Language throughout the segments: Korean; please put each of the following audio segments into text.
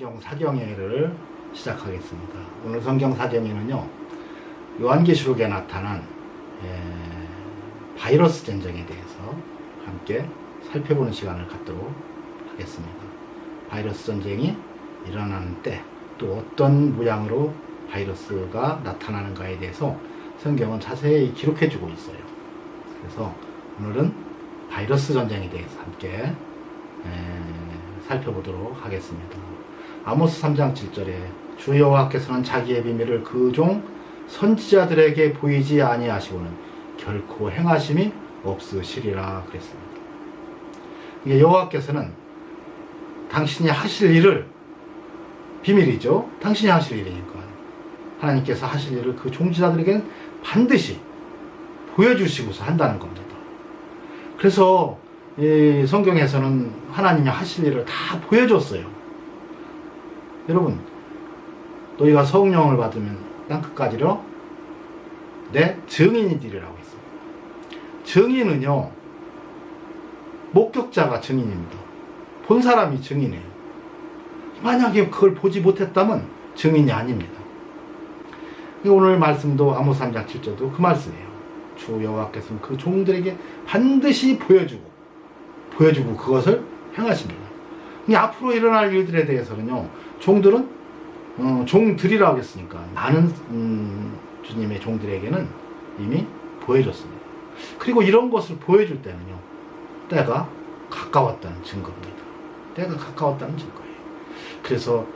성경 사경회를 시작하겠습니다. 오늘 성경 사경회는요, 요한계시록에 나타난 바이러스 전쟁에 대해서 함께 살펴보는 시간을 갖도록 하겠습니다. 바이러스 전쟁이 일어나는 때, 또 어떤 모양으로 바이러스가 나타나는가에 대해서 성경은 자세히 기록해주고 있어요. 그래서 오늘은 바이러스 전쟁에 대해서 함께 살펴보도록 하겠습니다. 아모스 3장 7절에 주 여호와께서는 자기의 비밀을 그 종 선지자들에게 보이지 아니하시고는 결코 행하심이 없으시리라 그랬습니다. 이게 여호와께서는 당신이 하실 일을, 비밀이죠. 당신이 하실 일이니까 하나님께서 하실 일을 그 종지자들에게는 반드시 보여주시고서 한다는 겁니다. 그래서 이 성경에서는 하나님이 하실 일을 다 보여줬어요. 여러분, 너희가 성령을 받으면 땅끝까지로 내 증인이 되리라고 했어요. 증인은요, 목격자가 증인입니다. 본 사람이 증인이에요. 만약에 그걸 보지 못했다면 증인이 아닙니다. 오늘 말씀도 아모스 3장 7절도 그 말씀이에요. 주 여호와께서는 그 종들에게 반드시 보여주고 그것을 행하십니다. 앞으로 일어날 일들에 대해서는요, 종들은 종들이라고 했으니까 많은 주님의 종들에게는 이미 보여줬습니다. 그리고 이런 것을 보여줄 때는요, 때가 가까웠다는 증거입니다. 때가 가까웠다는 증거예요. 그래서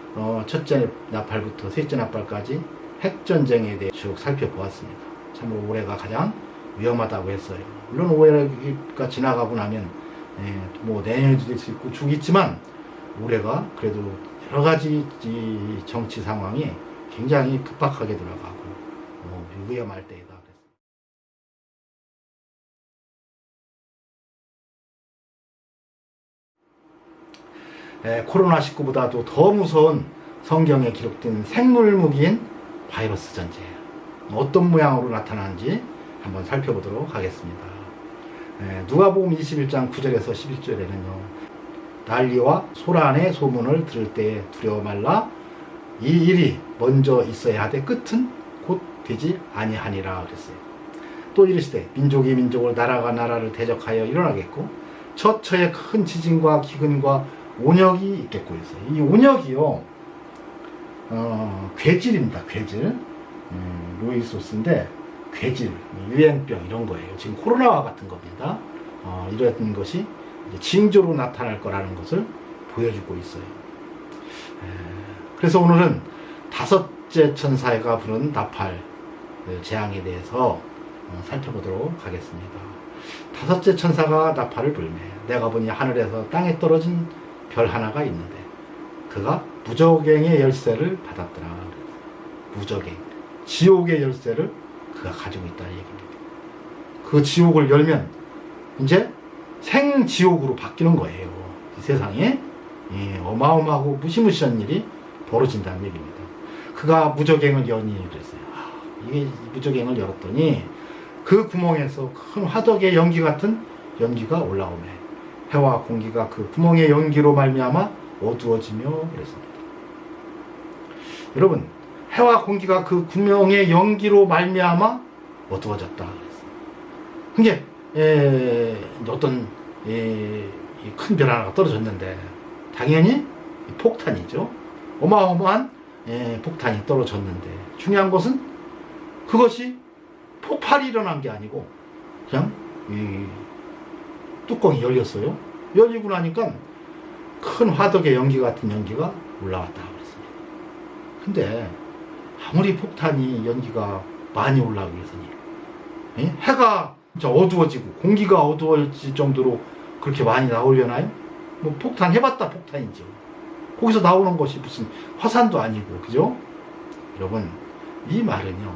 첫째 나팔부터 셋째 나팔까지 핵전쟁에 대해 쭉 살펴보았습니다. 참으로 올해가 가장 위험하다고 했어요. 물론 올해가 지나가고 나면 뭐 내년에도 될 수 있고 죽겠지만, 올해가 그래도 여러 가지 정치 상황이 굉장히 급박하게 돌아가고 위험할 때이다. 코로나19보다도 더 무서운 성경에 기록된 생물무기인 바이러스 전쟁, 어떤 모양으로 나타나는지 한번 살펴보도록 하겠습니다. 누가복음 21장 9절에서 11절에는요, 난리와 소란의 소문을 들을 때에 두려워 말라. 이 일이 먼저 있어야 하되 끝은 곧 되지 아니하니라 그랬어요. 또 이르시되 민족이 민족을, 나라가 나라를 대적하여 일어나겠고 처처에 큰 지진과 기근과 온역이 있겠고 했어요. 이 온역이요, 괴질입니다. 괴질. 로이소스인데 괴질, 유행병 이런 거예요. 지금 코로나와 같은 겁니다. 이런 것이 이제 징조로 나타날 거라는 것을 보여주고 있어요. 그래서 오늘은 다섯째 천사가 부른 나팔 재앙에 대해서 살펴보도록 하겠습니다. 다섯째 천사가 나팔을 불매 내가 보니 하늘에서 땅에 떨어진 별 하나가 있는데 그가 무저갱의 열쇠를 받았더라. 무저갱, 지옥의 열쇠를 그가 가지고 있다는 얘기입니다. 그 지옥을 열면 이제 생지옥으로 바뀌는 거예요. 이 세상에 어마어마하고 무시무시한 일이 벌어진다는 얘기입니다. 그가 무저갱을 여니 그랬어요. 이게 무저갱을 열었더니 그 구멍에서 큰 화덕의 연기 같은 연기가 올라오네. 해와 공기가 그 구멍의 연기로 말미암아 어두워지며 그랬습니다. 여러분, 해와 공기가 그 구멍의 연기로 말미암아 어두워졌다 그랬어요. 그게 어떤 큰 별 하나가 떨어졌는데 당연히 폭탄이죠. 어마어마한 폭탄이 떨어졌는데 중요한 것은 그것이 폭발이 일어난 게 아니고 그냥 뚜껑이 열렸어요. 열리고 나니까 큰 화덕의 연기 같은 연기가 올라왔다 그랬습니다. 근데 아무리 폭탄이 연기가 많이 올라오기 위해서는 해가 어두워지고 공기가 어두워질 정도로 그렇게 많이 나오려나요? 뭐 폭탄 해봤다 폭탄이죠. 거기서 나오는 것이 무슨 화산도 아니고, 그죠? 여러분, 이 말은요,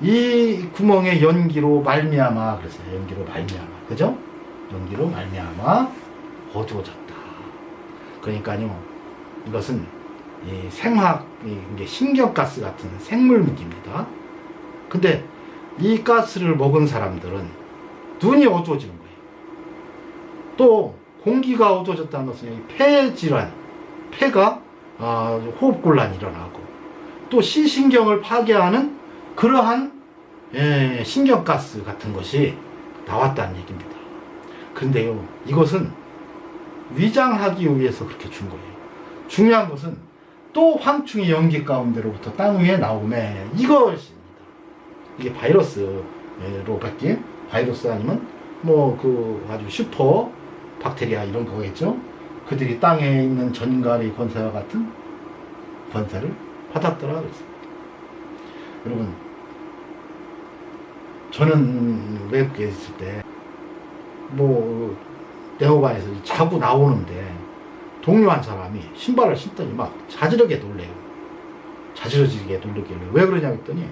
이 구멍의 연기로 말미암아 그랬어요. 연기로 말미암아, 그죠? 연기로 말미암아 어두워졌다. 그러니까요, 이것은 생화학, 이게 신경가스 같은 생물 무기입니다. 근데 이 가스를 먹은 사람들은 눈이 어두워지는 거예요. 또 공기가 어두워졌다는 것은 폐질환, 폐가 호흡곤란이 일어나고 또 시신경을 파괴하는 그러한 신경가스 같은 것이 나왔다는 얘기입니다. 그런데요, 이것은 위장하기 위해서 그렇게 준 거예요. 중요한 것은 또 황충이 연기 가운데로부터 땅 위에 나오매 이것입니다. 이게 바이러스로 바뀐 바이러스 아니면 아주 슈퍼 박테리아 이런 거겠죠. 그들이 땅에 있는 전갈의 권세와 같은 권세를 받았더라 그랬습니다. 여러분, 저는 외국에 있을 때 네오바에서 자고 나오는데 동료 한 사람이 신발을 신더니 막 자지러게 놀래요. 자지러지게 놀래길래 왜 그러냐 했더니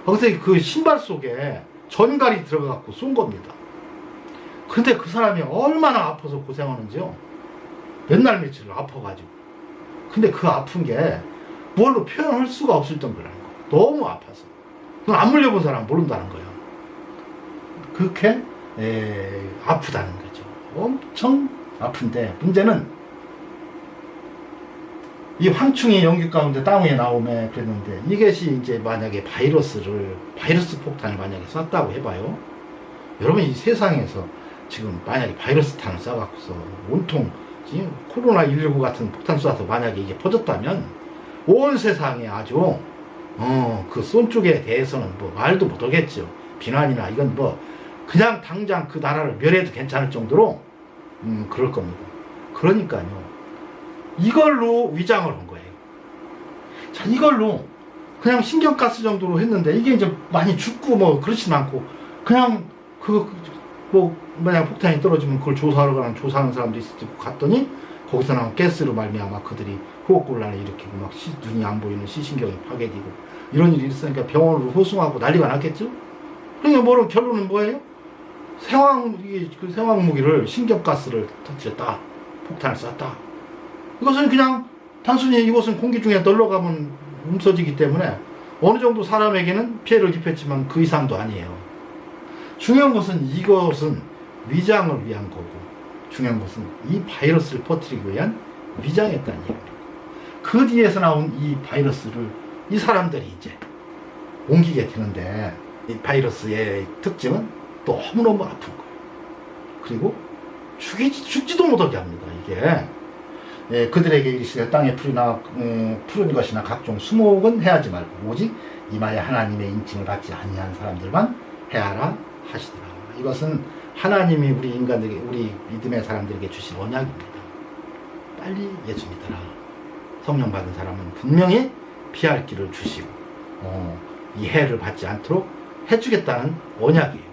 거기서 그 신발 속에 전갈이 들어가갖고 쏜 겁니다. 근데 그 사람이 얼마나 아파서 고생하는지요. 몇날 며칠을 아파가지고. 근데 그 아픈 게 뭘로 표현할 수가 없을 정도라는 거예요. 너무 아파서. 그건 안 물려본 사람은 모른다는 거예요. 그렇게 아프다는 거죠. 엄청 아픈데 문제는 이 황충이 연기 가운데 땅 위에 나오면 그랬는데 이것이 이제 만약에 바이러스 폭탄을 만약에 쐈다고 해봐요. 여러분, 이 세상에서 지금 만약에 바이러스 탄을 쏴갖고서 온통 지금 코로나19 같은 폭탄 쏴서 만약에 이게 퍼졌다면 온 세상에 아주 그 쏜 쪽에 대해서는 말도 못하겠죠. 비난이나 이건 그냥 당장 그 나라를 멸해도 괜찮을 정도로 그럴 겁니다. 그러니까요, 이걸로 위장을 한 거예요. 자, 이걸로 그냥 신경가스 정도로 했는데 이게 이제 많이 죽고 그렇진 않고 그냥 만약 폭탄이 떨어지면 그걸 조사하는 사람도 있을 때 갔더니 거기서 나온 가스로 말미암아 그들이 호흡곤란을 일으키고 막 눈이 안 보이는 시신경이 파괴되고 이런 일이 있으니까 병원으로 호송하고 난리가 났겠죠. 그러니까 결론은 뭐예요? 생화학 무기를 신경가스를 터뜨렸다, 폭탄을 쐈다. 이것은 그냥 단순히 이것은 공기 중에 널러가면 없어지기 때문에 어느 정도 사람에게는 피해를 입혔지만 그 이상도 아니에요. 중요한 것은 이것은 위장을 위한 거고, 중요한 것은 이 바이러스를 퍼뜨리기 위한 위장이었다는 얘기입니다. 그 뒤에서 나온 이 바이러스를 이 사람들이 이제 옮기게 되는데, 이 바이러스의 특징은 너무너무 아픈 거예요. 그리고 죽지도 못하게 합니다. 이게 그들에게 이르시되 땅에 푸른 것이나 각종 수목은 해하지 말고 오직 이마에 하나님의 인칭을 받지 아니한 사람들만 해하라 하시더라. 이것은 하나님이 우리 믿음의 사람들에게 주신 언약입니다. 빨리 예수 믿어라. 성령 받은 사람은 분명히 피할 길을 주시고 이 해를 받지 않도록 해주겠다는 언약이에요.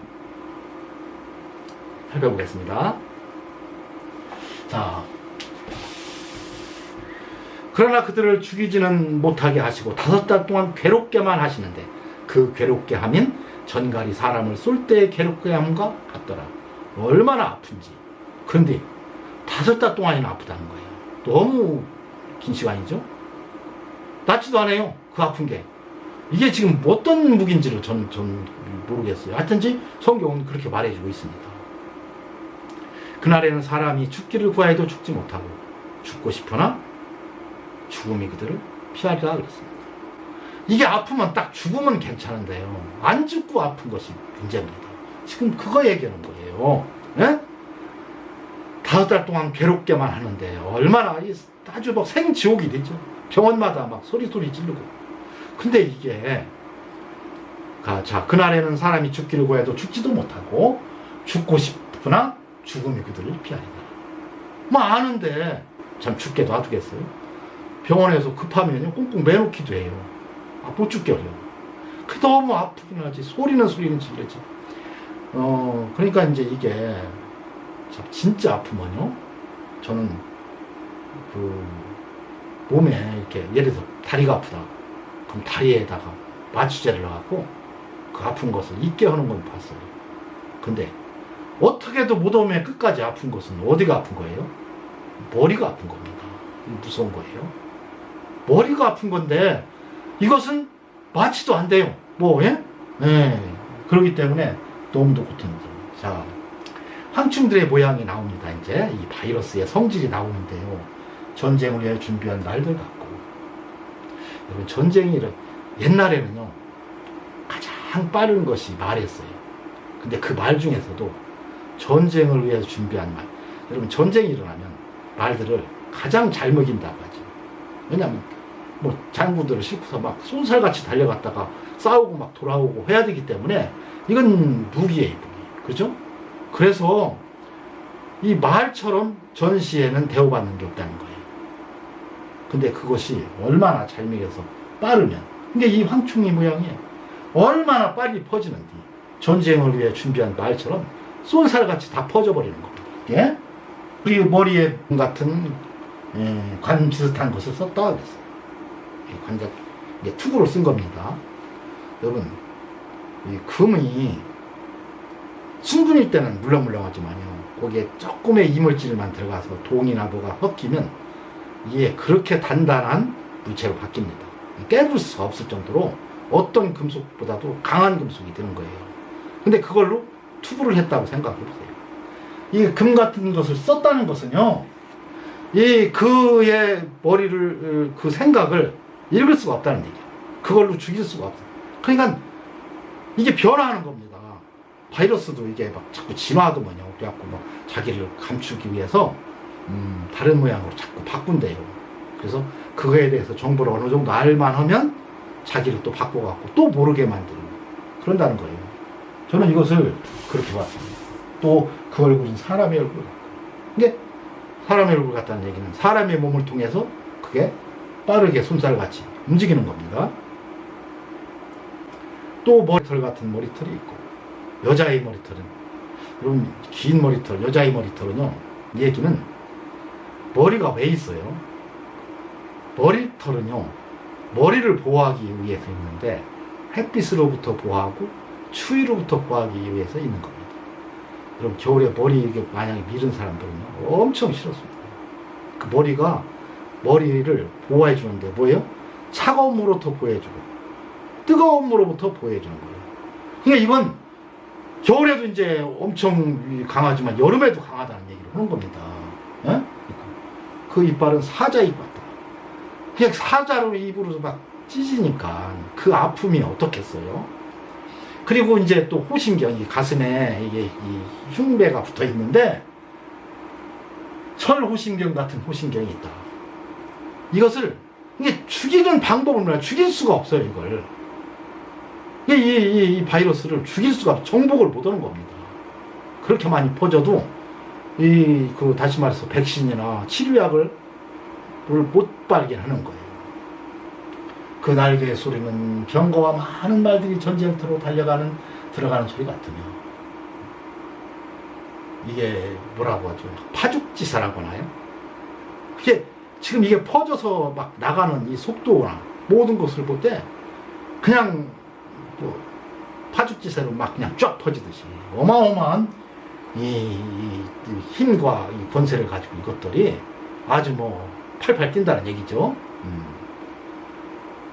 살펴보겠습니다. 자, 그러나 그들을 죽이지는 못하게 하시고 5달 동안 괴롭게만 하시는데 그 괴롭게 함인 전갈이 사람을 쏠 때의 괴롭게 함과 같더라. 얼마나 아픈지. 그런데 5달 동안이나 아프다는 거예요. 너무 긴 시간이죠. 낫지도 않아요. 그 아픈 게. 이게 지금 어떤 무기인지를 저는 모르겠어요. 하여튼지 성경은 그렇게 말해주고 있습니다. 그날에는 사람이 죽기를 구하여도 죽지 못하고 죽고 싶으나 죽음이 그들을 피하리라 그랬습니다. 이게 아프면 딱 죽으면 괜찮은데요. 안 죽고 아픈 것이 문제입니다. 지금 그거 얘기하는 거예요. 예? 5달 동안 괴롭게만 하는데 얼마나 아주 막 생지옥이 되죠. 병원마다 막 소리 지르고. 근데 이게 그날에는 사람이 죽기를 구해도 죽지도 못하고 죽고 싶으나 죽음이 그들을 피하리라. 아는데 참 죽게 놔두겠어요? 병원에서 급하면요 꽁꽁 매놓기도 해요. 못 죽게 어려워. 너무 아프긴 하지. 소리는 지르지. 그러니까 이제 이게 진짜 아프면요, 저는 몸에 이렇게 예를 들어서 다리가 아프다. 그럼 다리에다가 마취제를 넣어갖고 그 아픈 것을 잊게 하는 건 봤어요. 근데 어떻게도 못 오면 끝까지 아픈 것은 어디가 아픈 거예요? 머리가 아픈 겁니다. 무서운 거예요. 머리가 아픈 건데 이것은 마취도 안 돼요. 그렇기 때문에 너무도 고통입니다. 자, 황충들의 모양이 나옵니다. 이제 이 바이러스의 성질이 나오는데요. 전쟁을 위해 준비한 날들 같고 여러분 전쟁이 옛날에는요 가장 빠른 것이 말이었어요. 근데 그 말 중에서도 전쟁을 위해서 준비한 말, 여러분 전쟁이 일어나면 말들을 가장 잘 먹인다고 하죠. 왜냐하면 뭐 장군들을 싣고서 막 쏜살같이 달려갔다가 싸우고 막 돌아오고 해야 되기 때문에 이건 무기예요, 무기. 그죠? 그래서 이 말처럼 전시에는 대우받는 게 없다는 거예요. 근데 그것이 얼마나 잘 먹여서 빠르면, 근데 이 황충이 모양이 얼마나 빨리 퍼지는지 전쟁을 위해 준비한 말처럼 쏜살같이 다 퍼져버리는 겁니다. 예? 그리고 머리에 같은 관 비슷한 것을 썼다 그랬어요. 관자 이게 투구로 쓴 겁니다. 여러분, 이 금이 순금일 때는 물렁물렁하지만요, 거기에 조금의 이물질만 들어가서 동이나 뭐가 섞이면 이게 그렇게 단단한 물체로 바뀝니다. 깨볼 수가 없을 정도로 어떤 금속보다도 강한 금속이 되는 거예요. 근데 그걸로 투구를 했다고 생각해 보세요. 이 금 같은 것을 썼다는 것은요, 이 그의 머리를, 그 생각을 읽을 수가 없다는 얘기예요. 그걸로 죽일 수가 없어요. 그러니까 이게 변화하는 겁니다. 바이러스도 이게 막 자꾸 진화하더만요. 그래갖고 막 자기를 감추기 위해서 다른 모양으로 자꾸 바꾼대요. 그래서 그거에 대해서 정보를 어느 정도 알만 하면 자기를 또 바꿔갖고 또 모르게 만드는, 그런다는 거예요. 저는 이것을 그렇게 봤습니다. 또 그 얼굴은 사람의 얼굴 같고, 이게 사람의 얼굴 같다는 얘기는 사람의 몸을 통해서 그게 빠르게 쏜살같이 움직이는 겁니다. 또 머리털 같은 머리털이 있고, 여자의 머리털은, 여러분 긴 머리털, 여자의 머리털은요, 이 얘기는 머리가 왜 있어요? 머리털은요, 머리를 보호하기 위해서 있는데 햇빛으로부터 보호하고 추위로부터 보호하기 위해서 있는 겁니다. 여러분 겨울에 머리 이게 만약에 밀은 사람들은요 엄청 싫었습니다. 그 머리를 보호해 주는데 뭐예요? 차가운 물로부터 보호해주고 뜨거운 물로부터 보호해주는 거예요. 그러니까 이건 겨울에도 이제 엄청 강하지만 여름에도 강하다는 얘기를 하는 겁니다. 예? 그 이빨은 사자 입 같다. 그냥 사자로 입으로 막 찢으니까 그 아픔이 어떻겠어요? 그리고 이제 또 호신경이 가슴에 이게 이 흉배가 붙어 있는데 철호신경 같은 호신경이 있다. 이것을 이게 죽이는 방법을 몰라요. 죽일 수가 없어요, 이걸. 이 바이러스를 죽일 수가 없어요. 정복을 못 하는 겁니다. 그렇게 많이 퍼져도 다시 말해서 백신이나 치료약을 못 발견하는 거예요. 그 날개의 소리는 병거와 많은 말들이 전쟁터로 들어가는 소리 같으며, 이게 뭐라고 하죠? 파죽지사라고 하나요? 그게 지금 이게 퍼져서 막 나가는 이 속도나 모든 것을 볼 때 그냥 뭐 파죽지사로 막 그냥 쫙 퍼지듯이 어마어마한 이 힘과 이 권세를 가지고 이것들이 아주 뭐 팔팔 뛴다는 얘기죠.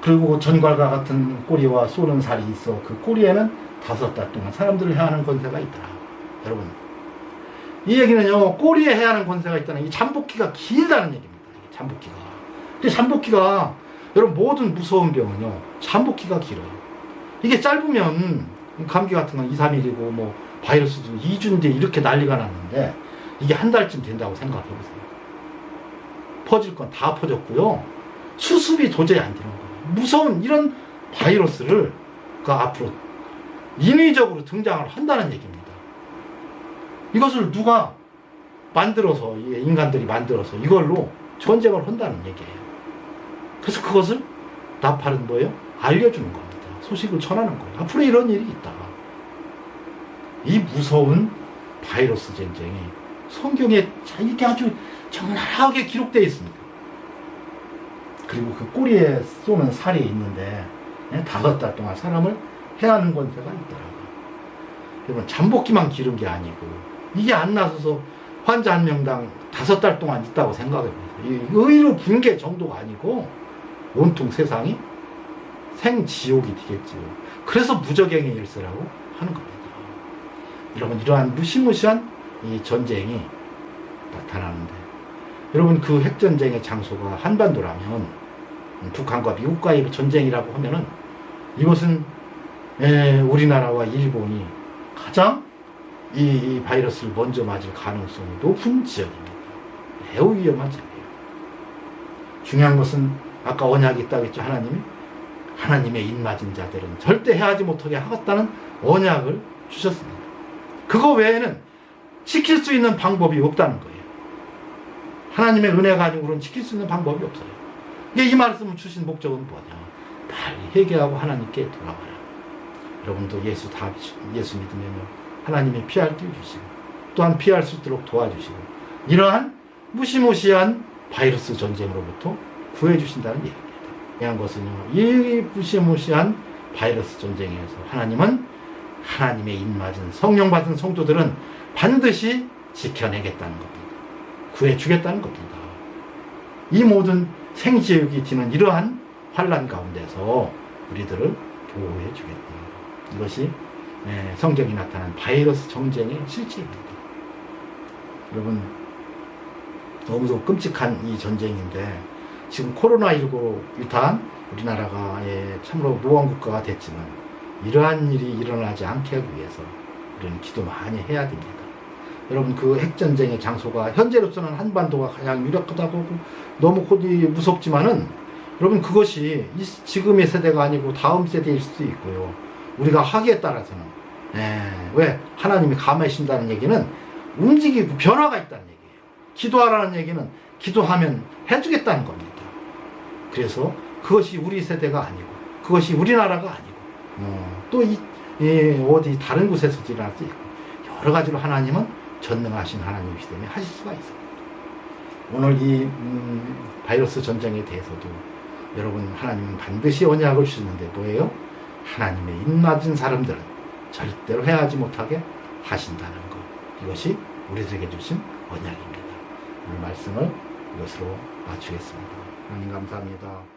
그리고 전갈과 같은 꼬리와 쏘는 살이 있어 그 꼬리에는 5달 동안 사람들을 해하는 권세가 있더라. 여러분, 이 얘기는요, 꼬리에 해하는 권세가 있다는, 이 잠복기가 길다는 얘기입니다. 잠복기가. 근데 잠복기가, 여러분 모든 무서운 병은요 잠복기가 길어요. 이게 짧으면 감기 같은 건 2, 3일이고 뭐 바이러스도 2주인데 이렇게 난리가 났는데 이게 한 달쯤 된다고 생각해 보세요. 퍼질 건 다 퍼졌고요, 수습이 도저히 안 되는 거예요. 무서운 이런 바이러스를 앞으로 인위적으로 등장을 한다는 얘기입니다. 이것을 누가 만들어서, 인간들이 만들어서 이걸로 전쟁을 한다는 얘기예요. 그래서 그것을 나팔은 뭐예요? 알려주는 겁니다. 소식을 전하는 거예요. 앞으로 이런 일이 있다. 이 무서운 바이러스 전쟁이 성경에 이렇게 아주 적나라하게 기록되어 있습니다. 그리고 그 꼬리에 쏘는 살이 있는데 5달 동안 사람을 해하는 권세가 있더라고요. 여러분, 잠복기만 기른 게 아니고 이게 안 나서서 환자 한 명당 5달 동안 있다고 생각해보세요. 의료 붕괴 정도가 아니고 온통 세상이 생지옥이 되겠지요. 그래서 무적행의 일세라고 하는 겁니다. 여러분, 이러한 무시무시한 이 전쟁이 나타나는데, 여러분 그 핵전쟁의 장소가 한반도라면 북한과 미국과의 전쟁이라고 하면은 이것은 우리나라와 일본이 가장 이 바이러스를 먼저 맞을 가능성이 높은 지역입니다. 매우 위험한 지역이에요. 중요한 것은 아까 언약이 있다고 했죠. 하나님의 입맞은 자들은 절대 해하지 못하게 하겠다는 언약을 주셨습니다. 그거 외에는 지킬 수 있는 방법이 없다는 거예요. 하나님의 은혜가 아니고는 지킬 수 있는 방법이 없어요. 이 말씀을 주신 목적은 뭐냐? 빨리 회개하고 하나님께 돌아와라. 여러분도 예수 믿으면 하나님의 피할 길 주시고 또한 피할 수 있도록 도와주시고 이러한 무시무시한 바이러스 전쟁으로부터 구해주신다는 얘기입니다. 중요한 것은요, 이 무시무시한 바이러스 전쟁에서 하나님은 하나님의 입맞은 성령 받은 성도들은 반드시 지켜내겠다는 겁니다. 구해주겠다는 겁니다. 이 모든 생지옥이 지는 이러한 환란 가운데서 우리들을 보호해 주겠다. 이것이 성경이 나타난 바이러스 전쟁의 실체입니다. 여러분, 너무도 끔찍한 이 전쟁인데 지금 코로나19로 일단 우리나라가 참으로 무원국가가 됐지만 이러한 일이 일어나지 않게 하기 위해서 우리는 기도 많이 해야 됩니다. 여러분, 그 핵전쟁의 장소가 현재로서는 한반도가 가장 유력하다고 너무 무섭지만은 여러분, 그것이 지금의 세대가 아니고 다음 세대일 수도 있고요. 우리가 하기에 따라서는 왜 하나님이 감하신다는 얘기는 움직이고 변화가 있다는 얘기예요. 기도하라는 얘기는 기도하면 해주겠다는 겁니다. 그래서 그것이 우리 세대가 아니고 그것이 우리나라가 아니고 또 어디 다른 곳에서 일어날 수 있고 여러 가지로 하나님은 전능하신 하나님이시기 때문에 하실 수가 있습니다. 오늘 이 바이러스 전쟁에 대해서도 여러분, 하나님은 반드시 언약을 주시는데 뭐예요? 하나님의 입맞은 사람들은 절대로 해하지 못하게 하신다는 것. 이것이 우리들에게 주신 언약입니다. 오늘 말씀을 이것으로 마치겠습니다. 하나님 감사합니다.